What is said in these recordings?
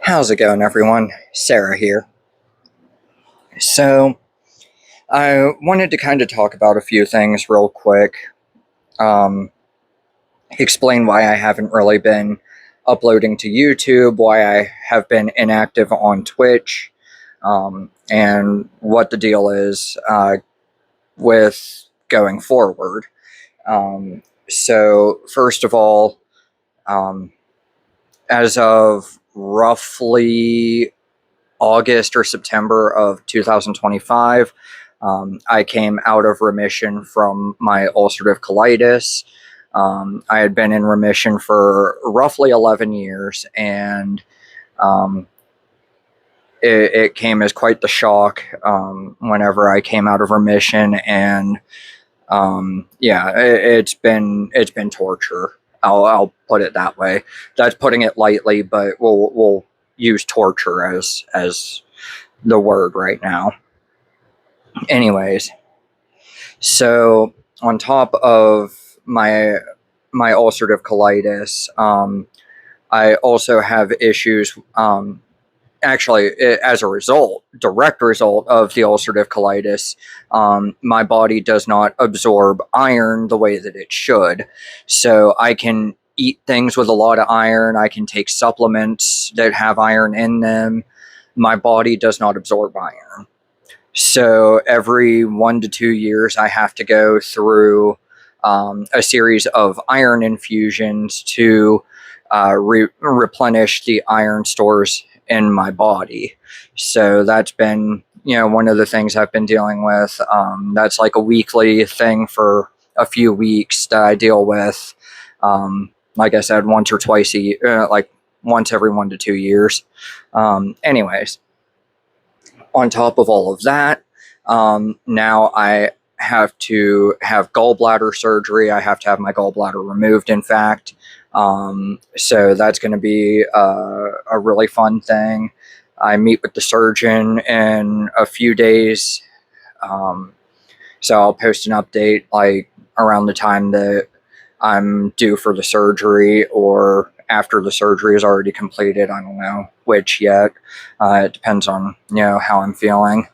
How's it going, everyone? Sarah here. So, I wanted to kind of talk about a few things real quick. Um, Explain why I haven't really been uploading to YouTube, why I have been inactive on Twitch, and what the deal is with going forward. So, first of all, um, as of roughly August or September of 2025, I came out of remission from my ulcerative colitis. I had been in remission for roughly 11 years, and um, it came as quite the shock whenever I came out of remission. And yeah, it's been torture. I'll put it that way. That's putting it lightly, but we'll use torture as the word right now. Anyways, so on top of my ulcerative colitis, I also have issues. Actually, as a result, direct result of the ulcerative colitis, my body does not absorb iron the way that it should. So I can eat things with a lot of iron. I can take supplements that have iron in them. My body does not absorb iron. So every 1 to 2 years, I have to go through a series of iron infusions to replenish the iron stores in my body. So that's been, one of the things I've been dealing with. That's like a weekly thing for a few weeks that I deal with. Like I said, once or twice a year, like once every 1 to 2 years. Anyways, on top of all of that, now I have to have gallbladder surgery. I have to have my gallbladder removed, in fact. So that's going to be a really fun thing. I meet with the surgeon in a few days. Um, so I'll post an update like around the time that I'm due for the surgery or after the surgery is already completed. I don't know which yet. It depends on, how I'm feeling,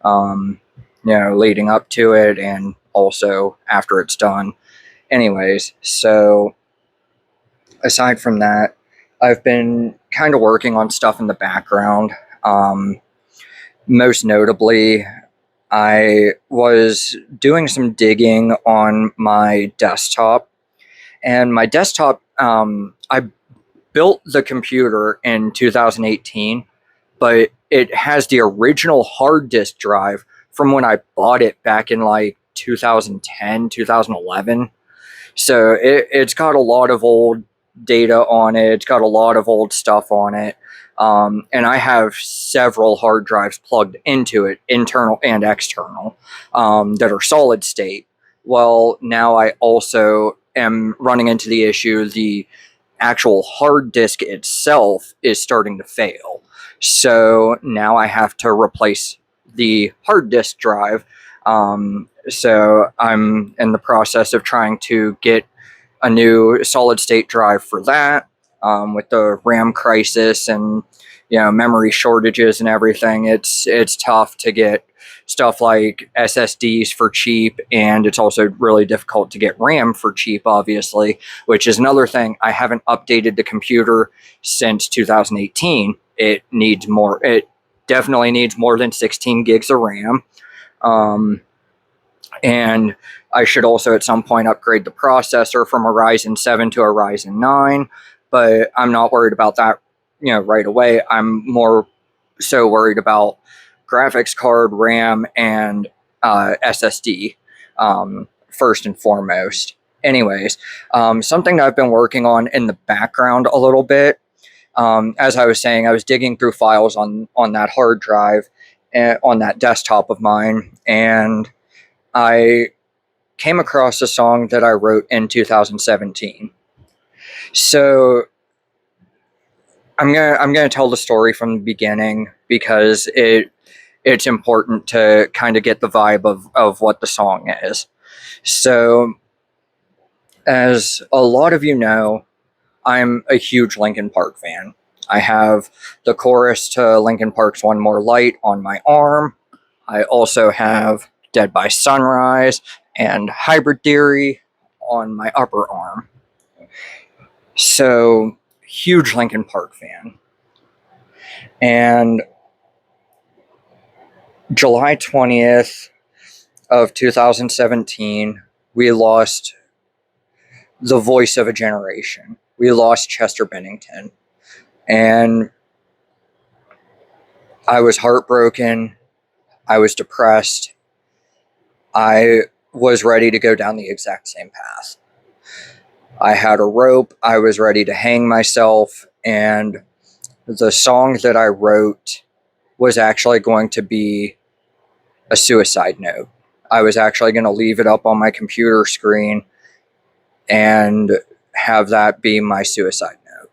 um, leading up to it and also after it's done. Anyways, so aside from that, I've been kind of working on stuff in the background. Most notably, I was doing some digging on my desktop, and my desktop, I built the computer in 2018, but it has the original hard disk drive from when I bought it back in like 2010, 2011. So it's got a lot of old data on it. It's got a lot of old stuff on it. And I have several hard drives plugged into it, internal and external, that are solid state. Well, now I also am running into the issue the actual hard disk itself is starting to fail. So now I have to replace the hard disk drive. So I'm in the process of trying to get a new solid state drive for that. With the RAM crisis and memory shortages and everything, it's tough to get stuff like SSDs for cheap, and it's also really difficult to get RAM for cheap, obviously, which is another thing. I haven't updated the computer since 2018. It needs more. It definitely needs more than 16 gigs of RAM. And I should also at some point upgrade the processor from a Ryzen 7 to a Ryzen 9, but I'm not worried about that, right away. I'm more so worried about graphics card, RAM, and SSD, first and foremost. Anyways, something that I've been working on in the background a little bit. As I was saying, I was digging through files on that hard drive, on that desktop of mine, and I came across a song that I wrote in 2017. So I'm gonna tell the story from the beginning because it's important to kind of get the vibe of what the song is. So, as a lot of you know, I'm a huge Linkin Park fan. I have the chorus to Linkin Park's One More Light on my arm. I also have Dead by Sunrise and Hybrid Theory on my upper arm. So, huge Linkin Park fan. And July 20th of 2017, we lost the voice of a generation. We lost Chester Bennington. And I was heartbroken. I was depressed. I was ready to go down the exact same path. I had a rope. I was ready to hang myself. And the song that I wrote was actually going to be a suicide note. I was actually going to leave it up on my computer screen and have that be my suicide note.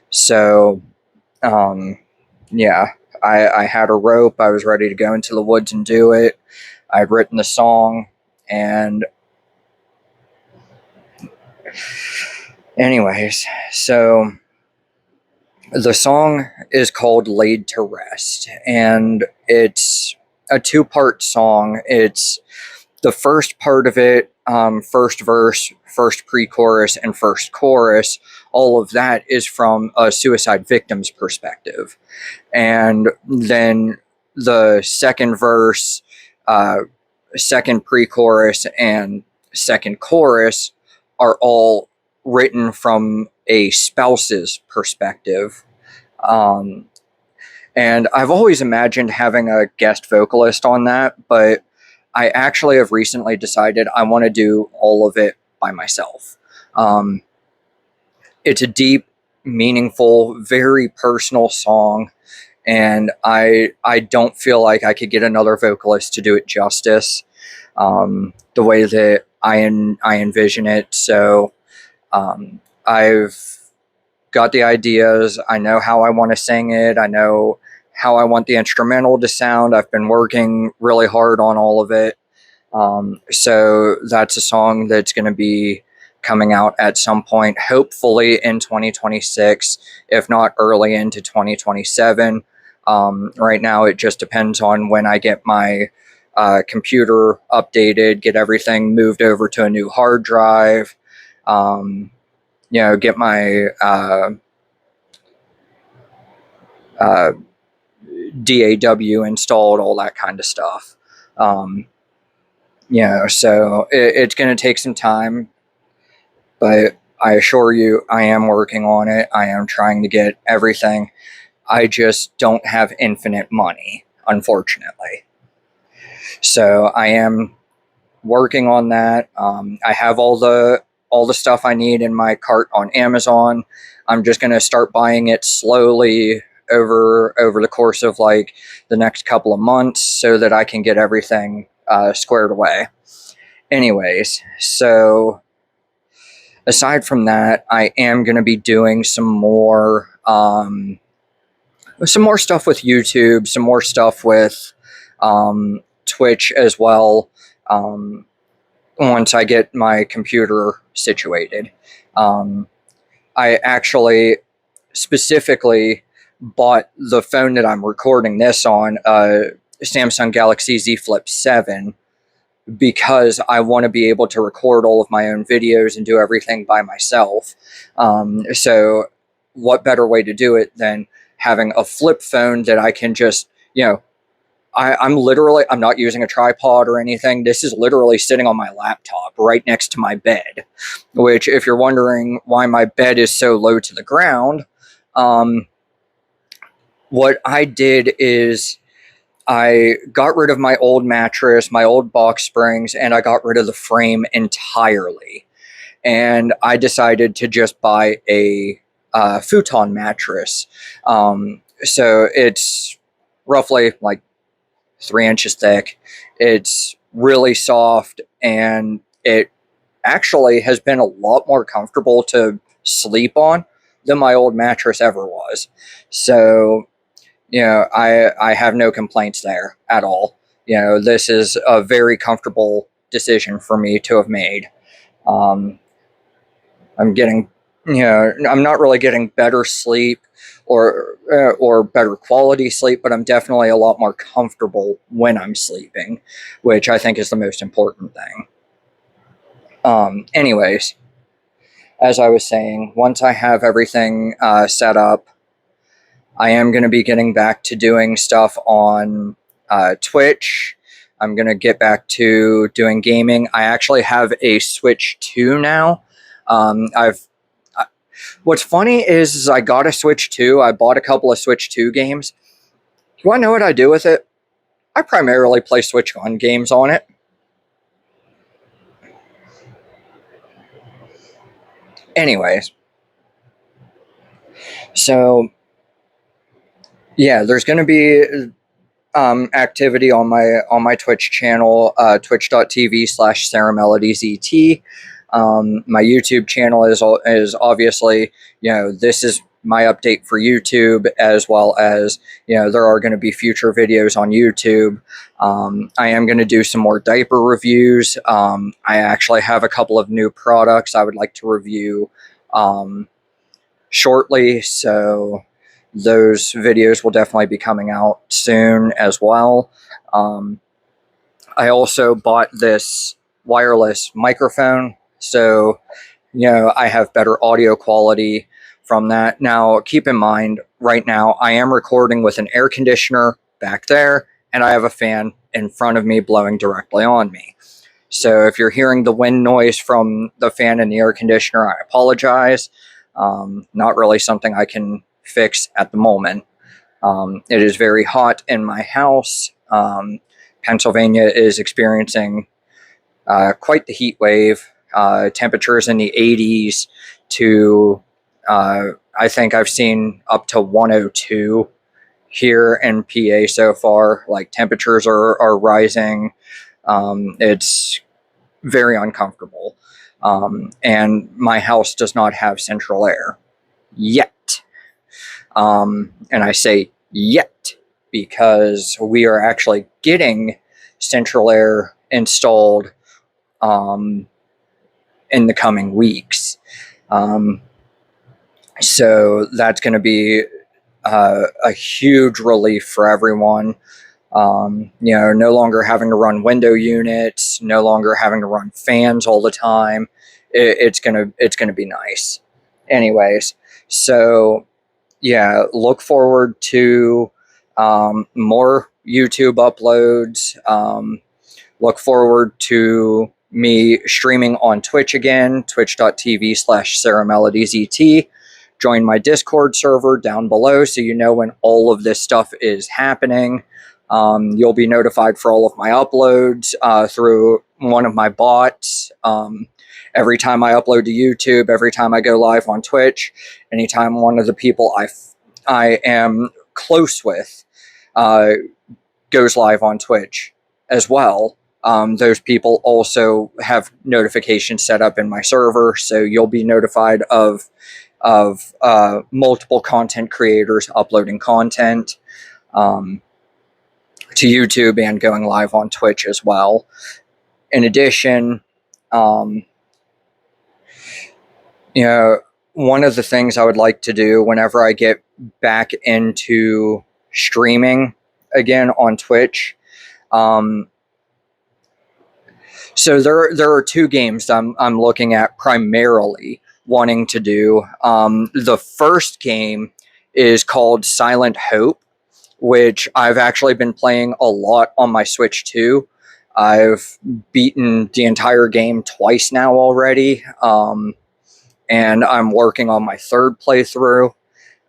So, yeah, I had a rope. I was ready to go into the woods and do it. I'd written the song, and anyways, so the song is called Laid to Rest, and it's a two-part song. It's the first part of it, first verse, first pre-chorus, and first chorus. All of that is from a suicide victim's perspective. And then the second verse, second pre-chorus, and second chorus are all written from a spouse's perspective. And I've always imagined having a guest vocalist on that, but I actually have recently decided I want to do all of it by myself. It's a deep, meaningful, very personal song, and I don't feel like I could get another vocalist to do it justice, the way that I envision it. So I've got the ideas. I know how I want to sing it. I know how I want the instrumental to sound. I've been working really hard on all of it. So that's a song that's going to be coming out at some point, hopefully in 2026, if not early into 2027. Right now, it just depends on when I get my computer updated, get everything moved over to a new hard drive, get my DAW installed, all that kind of stuff. So it's going to take some time, but I assure you, I am working on it. I am trying to get everything. I just don't have infinite money, unfortunately. So I am working on that. I have all the stuff I need in my cart on Amazon. I'm just going to start buying it slowly over the course of like the next couple of months so that I can get everything squared away. Anyways, so aside from that, I am going to be doing some more stuff with YouTube, some more stuff with Twitch as well, once I get my computer situated. I actually specifically bought the phone that I'm recording this on, Samsung Galaxy Z Flip 7, because I want to be able to record all of my own videos and do everything by myself. So what better way to do it than having a flip phone that I can just, I'm not using a tripod or anything. This is literally sitting on my laptop right next to my bed, which, if you're wondering why my bed is so low to the ground, what I did is I got rid of my old mattress, my old box springs, and I got rid of the frame entirely. And I decided to just buy a futon mattress. So it's roughly like 3 inches thick. It's really soft, and it actually has been a lot more comfortable to sleep on than my old mattress ever was. So, I have no complaints there at all. This is a very comfortable decision for me to have made. I'm getting, I'm not really getting better sleep or better quality sleep, but I'm definitely a lot more comfortable when I'm sleeping, which I think is the most important thing. Anyways, as I was saying, once I have everything set up, I am going to be getting back to doing stuff on Twitch. I'm going to get back to doing gaming. I actually have a Switch 2 now. What's funny is I got a Switch 2. I bought a couple of Switch 2 games. Do I know what I do with it? I primarily play Switch 1 games on it. Anyways, so yeah, there's going to be activity on my Twitch channel, twitch.tv/SaraMelodyZT. My YouTube channel is obviously, this is my update for YouTube, as well as, there are going to be future videos on YouTube. I am going to do some more diaper reviews. I actually have a couple of new products I would like to review shortly, so those videos will definitely be coming out soon as well. I also bought this wireless microphone, so I have better audio quality from that. Now, keep in mind, right now I am recording with an air conditioner back there, and I have a fan in front of me blowing directly on me. So if you're hearing the wind noise from the fan and the air conditioner, I apologize. Not really something I can fix at the moment. It is very hot in my house. Pennsylvania is experiencing quite the heat wave. Temperatures in the 80s to, I think I've seen up to 102 here in PA so far. Like, temperatures are rising. It's very uncomfortable. And my house does not have central air yet. And I say yet because we are actually getting central air installed in the coming weeks. So that's going to be a huge relief for everyone. No longer having to run window units, no longer having to run fans all the time. It's gonna be nice. Anyways, so yeah, look forward to more YouTube uploads. Look forward to me streaming on Twitch again, twitch.tv/SaraMelodyZT. Join my Discord server down below so you know when all of this stuff is happening. You'll be notified for all of my uploads through one of my bots. Every time I upload to YouTube, every time I go live on Twitch, anytime one of the people I am close with goes live on Twitch as well, those people also have notifications set up in my server, so you'll be notified of multiple content creators uploading content to YouTube and going live on Twitch as well. In addition, one of the things I would like to do whenever I get back into streaming again on Twitch, so there are two games I'm looking at primarily wanting to do. The first game is called Silent Hope, which I've actually been playing a lot on my Switch 2. I've beaten the entire game twice now already, and I'm working on my third playthrough.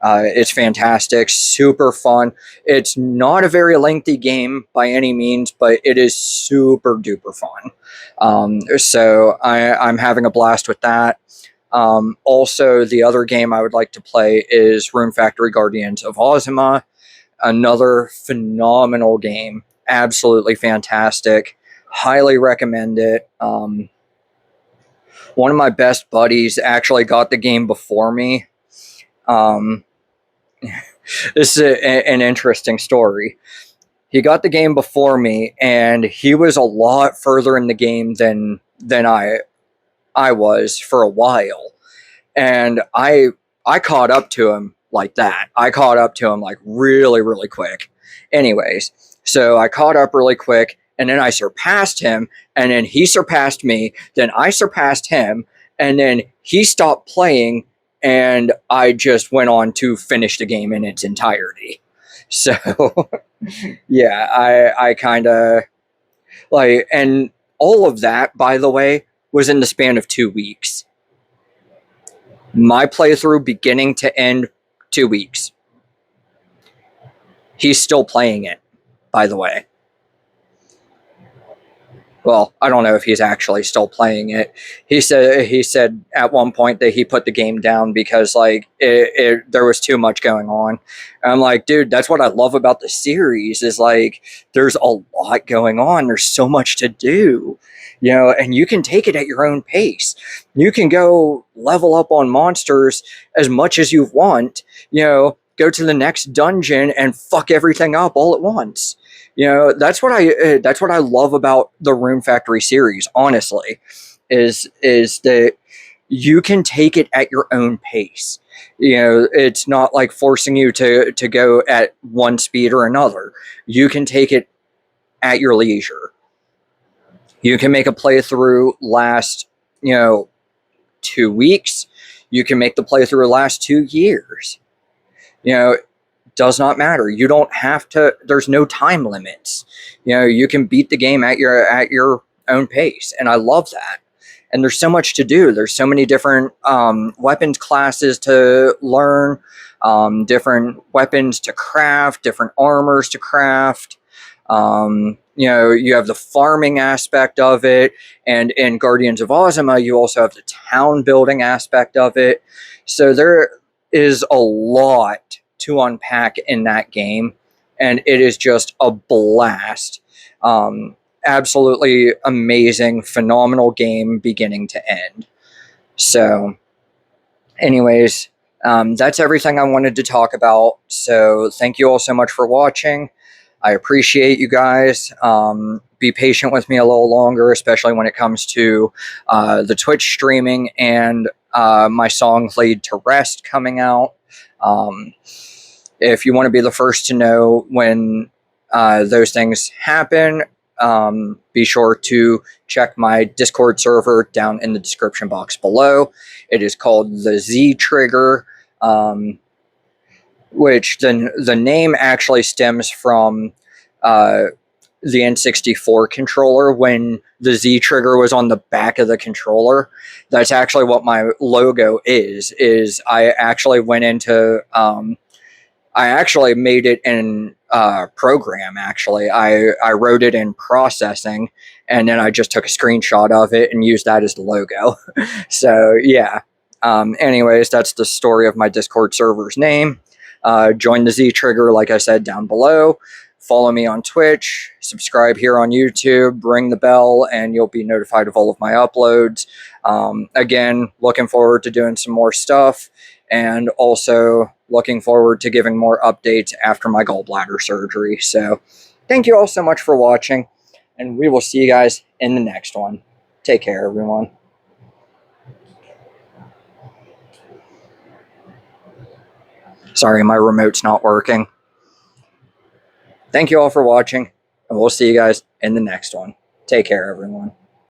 It's fantastic, super fun. It's not a very lengthy game by any means, but it is super duper fun. So I'm having a blast with that. Also, the other game I would like to play is Rune Factory Guardians of Ozima. Another phenomenal game. Absolutely fantastic. Highly recommend it. One of my best buddies actually got the game before me. This is an interesting story. He got the game before me, and he was a lot further in the game than I was for a while. And I caught up to him like that. I caught up to him like really, really quick. Anyways, so I caught up really quick, and then I surpassed him, and then he surpassed me, then I surpassed him, and then he stopped playing, and I just went on to finish the game in its entirety. So yeah, I kind of like, and all of that, by the way, was in the span of 2 weeks. My playthrough, beginning to end, 2 weeks. He's still playing it, by the way. Well, I don't know if he's actually still playing it. He said at one point that he put the game down because like there was too much going on. And I'm like, dude, that's what I love about the series is like there's a lot going on. There's so much to do, you know, and you can take it at your own pace. You can go level up on monsters as much as you want, you know, go to the next dungeon and fuck everything up all at once. You know, that's what I love about the Rune Factory series, honestly, is that you can take it at your own pace. You know, it's not like forcing you to go at one speed or another. You can take it at your leisure. You can make a playthrough last, you know, 2 weeks. You can make the playthrough last 2 years. You know, does not matter. You don't have to. There's no time limits. You know, you can beat the game at your own pace, and I love that. And there's so much to do. There's so many different weapons classes to learn, different weapons to craft, different armors to craft. You know, you have the farming aspect of it, and in Guardians of Ozima, you also have the town building aspect of it. So there is a lot to unpack in that game, and it is just a blast. Absolutely amazing, phenomenal game beginning to end. So, anyways, that's everything I wanted to talk about. So, thank you all so much for watching. I appreciate you guys. Be patient with me a little longer, especially when it comes to the Twitch streaming and my song Laid to Rest coming out. If you want to be the first to know when those things happen, be sure to check my Discord server down in the description box below. It is called the Z Trigger, which the name actually stems from the N64 controller. When the Z trigger was on the back of the controller, that's actually what my logo is I actually went into I actually made it in program. Actually, I wrote it in processing, and then I just took a screenshot of it and used that as the logo. So yeah. Anyways, that's the story of my Discord server's name. Join the Z Trigger, like I said, down below. Follow me on Twitch, subscribe here on YouTube, ring the bell, and you'll be notified of all of my uploads. Again, looking forward to doing some more stuff, and also looking forward to giving more updates after my gallbladder surgery. So, thank you all so much for watching, and we will see you guys in the next one. Take care, everyone. Sorry, my remote's not working. Thank you all for watching, and we'll see you guys in the next one. Take care, everyone.